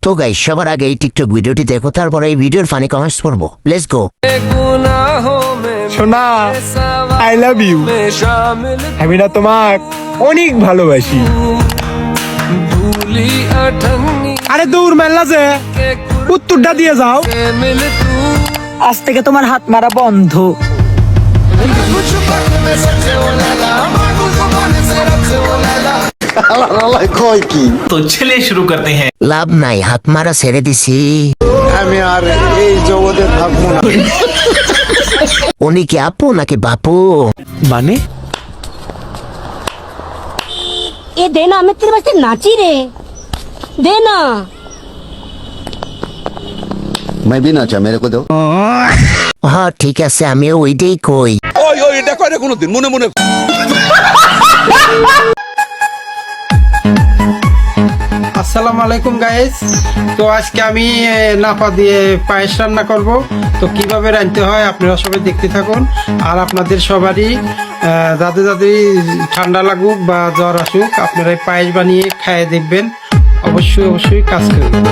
তো গাইস সবার আগে এই টিকটক ভিডিওটি দেখো, তারপরে এই ভিডিওর ফানি কমেন্টস পড়বো। Let's go. সোনা আই লাভ ইউ, আমি না তোমাক অনেক ভালোবাসি। আরে দূর মেলা যে উত্তরটা দিয়ে যাও। আজ থেকে তোমার হাত মারা বন্ধ। तो चलिए शुरू करते हैं। লাভ নাই, হাত মারা ছেড়ে দিছি। আমি আর এই জগতে থাকবো না। উনি কি আপু নাকি বাপু? মানে ए देना, मैं तेरे वास्ते नाची रे, देना। मैं भी नाचा, मेरे को दो। হ্যাঁ ঠিক আছে, আমিও ওইটাই কই। আসসালামু আলাইকুম গাইস। তো আজকে আমি নাপা দিয়ে পায়েস রান্না করব। তো কিভাবে রাঁধতে হয় আপনারা সবাই দেখতে থাকুন। আর আপনাদের সবারই যাদের ঠান্ডা লাগুক বা জ্বর আসুক, আপনারা এই পায়েস বানিয়ে খাইয়ে দেখবেন, অবশ্যই কাজ করবেন।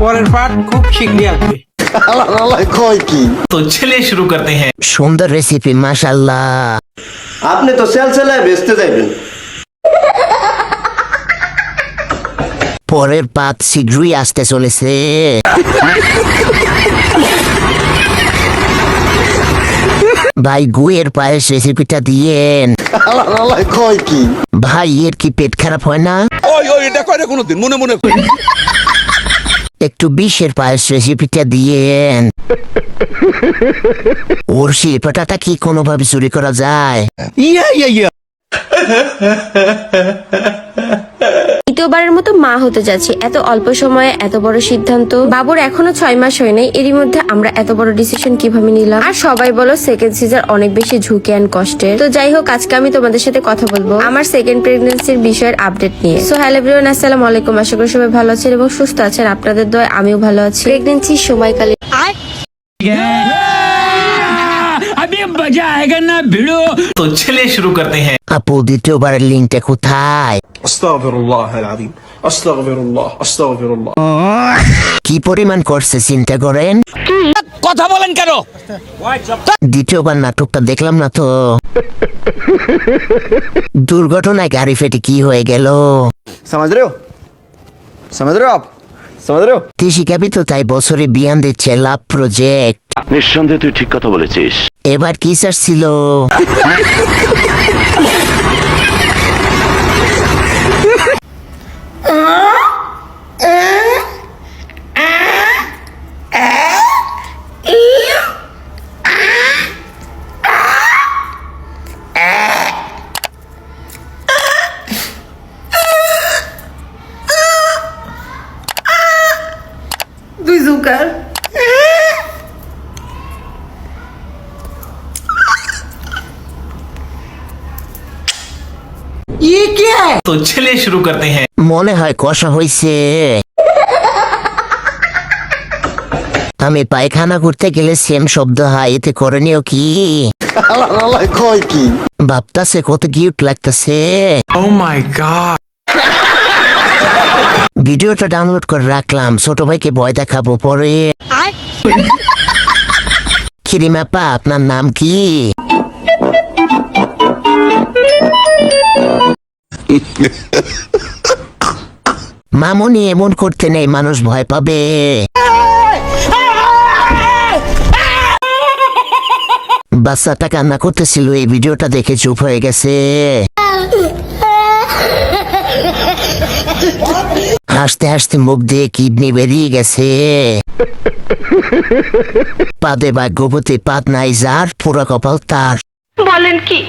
পরের পার্ট খুব শীঘ্রই আসবে। तो चलिए शुरू करते हैं। সুন্দর রেসিপি, মাশাআল্লাহ। आपने तो सेल सेलाय बेचते जाइবেন। পরের পাত শীঘ্রই আসতে চলেছে। ভাই গুয়ের পায়েস রেসিপিটা দিয়েন। ভাই এর কি পেট খারাপ হয় না? একটু বিষের পায়েস রেসিপিটা দিয়েন। ওর শিল্পটা কি কোনোভাবে চুরি করা যায়? দ্বিতীয়বারের মতো মা হতে যাচ্ছি, এত অল্প সময়ে এত বড় সিদ্ধান্ত। বাবুর এখনো 6 মাস হয় নাই, এরই মধ্যে আমরা এত বড় ডিসিশন কিভাবে নিলাম? আর সবাই বলো সেকেন্ড সিজার অনেক বেশি ঝুঁকি এন্ড কষ্টের। তো যাই হোক, আজকে আমি তোমাদের সাথে কথা বলবো আমার সেকেন্ড প্রেগন্যান্সির বিষয়ের আপডেট নিয়ে। সো হ্যালো এভরিওয়ান, আসসালামু আলাইকুম। আশা করি সবাই ভালো আছেন এবং সুস্থ আছেন। আপনাদের দয়ায় আমিও ভালো আছি। প্রেগন্যান্সির সময়কালে तो चलिए शुरू करते हैं। আপু দ্বিতীয়বারের লিঙ্কটা কোথায়? কি পরিমাণ করছে চিন্তা করেন। কথা বলেন কেন? দ্বিতীয়বার নাটকটা দেখলাম না তো। দুর্ঘটনায় গাড়ি ফেটে কি হয়ে গেল? समझ रहे हो? समझ रहे हो आप? समझ रहे हो? শিখাবি তো, তাই বছরে বিয়ান দিচ্ছে লাভ প্রজেক্ট। নিঃসন্দেহে তুই ঠিক কথা বলেছিস। এবার কি স্যার ছিল? দুই জুকার तो चलिए शुरू करते हैं। মনে হয় কষা হইছে। আমি পায়খানা করতে গেলে সেম শব্দ হয়, এতে করণীয় কি? ভাবতাছে কত কিউট লাগতেছে। ভিডিওটা ডাউনলোড করে রাখলাম, ছোট ভাইকে ভয় দেখাবো পরে। খিরিমাপা, আপনার নাম কি? মামুনি, এমন করতে নেই, মানুষ ভয় পাবে। বাচ্চাটা কান্না করতেছিল, এই ভিডিওটা দেখে চুপ হয়ে গেছে। হাসতে হাসতে মুখ দিয়ে কিডনি বেরিয়ে গেছে। পাদে বা গোপতে পাত নাই যার, পুরো কপাল তার। বলেন কি?